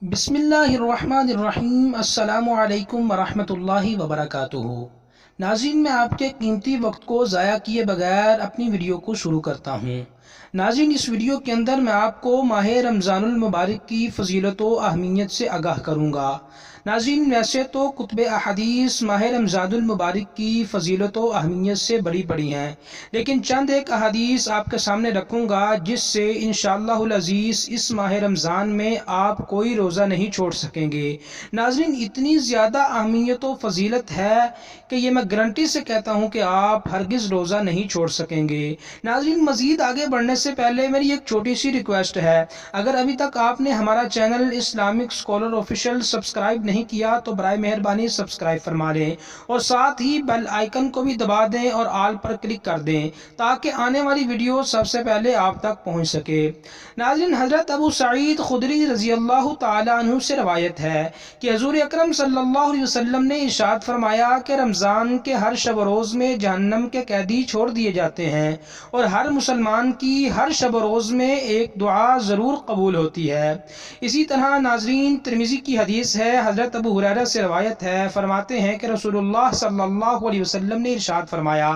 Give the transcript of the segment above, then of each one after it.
بسم اللہ الرحمن الرحیم۔ السلام علیکم ورحمۃ اللہ وبرکاتہ۔ ناظرین، میں آپ کے قیمتی وقت کو ضائع کیے بغیر اپنی ویڈیو کو شروع کرتا ہوں۔ ناظرین، اس ویڈیو کے اندر میں آپ کو ماہ رمضان المبارک کی فضیلت و اہمیت سے آگاہ کروں گا۔ ناظرین، ویسے تو کتب احادیث ماہ رمضان المبارک کی فضیلت و اہمیت سے بڑی بڑی ہیں، لیکن چند ایک احادیث آپ کے سامنے رکھوں گا جس سے انشاءاللہ العزیز اس ماہ رمضان میں آپ کوئی روزہ نہیں چھوڑ سکیں گے۔ ناظرین، اتنی زیادہ اہمیت و فضیلت ہے کہ یہ میں گارنٹی سے کہتا ہوں کہ آپ ہرگز روزہ نہیں چھوڑ سکیں گے۔ ناظرین، مزید آگے بڑھنے سے پہلے میری ایک چھوٹی سی ریکویسٹ ہے، اگر ابھی تک آپ نے ہمارا channel Islamic scholar official subscribe نہیں کیا تو برائے مہربانی سبسکرائب فرما لیں اور ساتھ ہی بیل آئیکن کو بھی دبا دیں اور آل پر کلک کر دیں تاکہ آنے والی ویڈیو سب سے پہلے آپ تک پہنچ سکے۔ ناظرین، حضرت ابو سعید خدری رضی اللہ تعالیٰ عنہ سے روایت ہے کہ حضور اکرم صلی اللہ علیہ وسلم نے ارشاد فرمایا کہ رمضان کے ہر شب و روز میں جہنم کے قیدی چھوڑ دیے جاتے ہیں اور ہر مسلمان کی ہر شب و روز میں ایک دعا ضرور قبول ہوتی ہے۔ اسی طرح ناظرین، ترمذی کی حدیث ہے، حضرت ابو ہریرہ سے روایت ہے، فرماتے ہیں کہ رسول اللہ صلی اللہ علیہ وسلم نے ارشاد فرمایا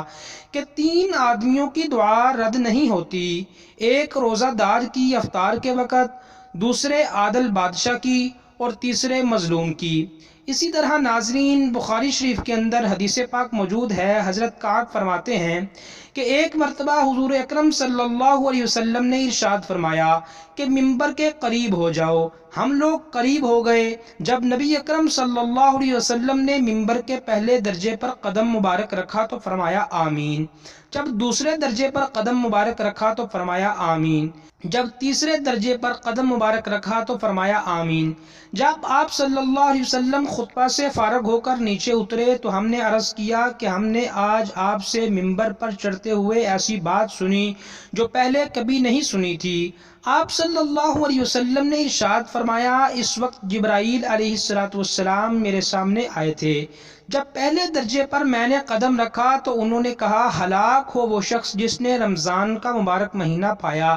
کہ 3 آدمیوں کی دعا رد نہیں ہوتی: ایک روزہ دار کی افطار کے وقت، دوسرے عادل بادشاہ کی اور تیسرے مظلوم کی۔ اسی طرح ناظرین، بخاری شریف کے اندر حدیث پاک موجود ہے، حضرت کعب فرماتے ہیں کہ ایک مرتبہ حضور اکرم صلی اللہ علیہ وسلم نے ارشاد فرمایا کہ ممبر کے قریب ہو جاؤ۔ ہم لوگ قریب ہو گئے۔ جب نبی اکرم صلی اللہ علیہ وسلم نے ممبر کے پہلے درجے پر قدم مبارک رکھا تو فرمایا آمین۔ جب دوسرے درجے پر قدم مبارک رکھا تو فرمایا آمین۔ جب تیسرے درجے پر قدم مبارک رکھا تو فرمایا آمین۔ جب آپ صلی اللہ علیہ وسلم خطبہ سے فارغ ہو کر نیچے اترے تو ہم نے عرض کیا کہ ہم نے آج آپ سے ممبر پر چڑھتے ہوئے ایسی بات سنی جو پہلے کبھی نہیں سنی تھی۔ آپ صلی اللہ علیہ وسلم نے ارشاد فرمایا، اس وقت جبرائیل علیہ السلام میرے سامنے آئے تھے۔ جب پہلے درجے پر میں نے قدم رکھا تو انہوں نے کہا، ہلاک ہو وہ شخص جس نے رمضان کا مبارک مہینہ پایا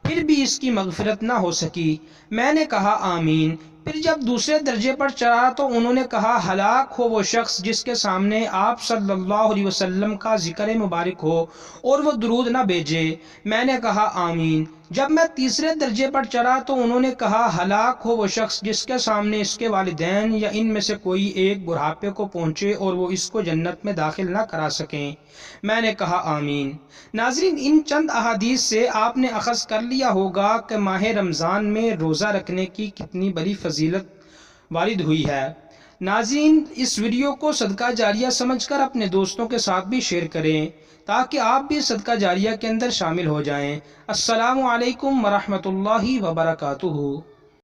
پھر بھی اس کی مغفرت نہ ہو سکی۔ میں نے کہا آمین۔ پھر جب دوسرے درجے پر چڑھا تو انہوں نے کہا، ہلاک ہو وہ شخص جس کے سامنے آپ صلی اللہ علیہ وسلم کا ذکر مبارک ہو اور وہ درود نہ بھیجے۔ میں نے کہا آمین۔ جب میں تیسرے درجے پر چڑھا تو انہوں نے کہا، ہلاک ہو وہ شخص جس کے سامنے اس کے والدین یا ان میں سے کوئی ایک بڑھاپے کو پہنچے اور وہ اس کو جنت میں داخل نہ کرا سکیں۔ میں نے کہا آمین۔ ناظرین، ان چند احادیث سے آپ نے اخذ کر لیا ہوگا کہ ماہ رمضان میں روزہ رکھنے کی کتنی بڑی فضیلت وارد ہوئی ہے۔ ناظرین، اس ویڈیو کو صدقہ جاریہ سمجھ کر اپنے دوستوں کے ساتھ بھی شیئر کریں تاکہ آپ بھی صدقہ جاریہ کے اندر شامل ہو جائیں۔ السلام علیکم ورحمۃ اللہ وبرکاتہ۔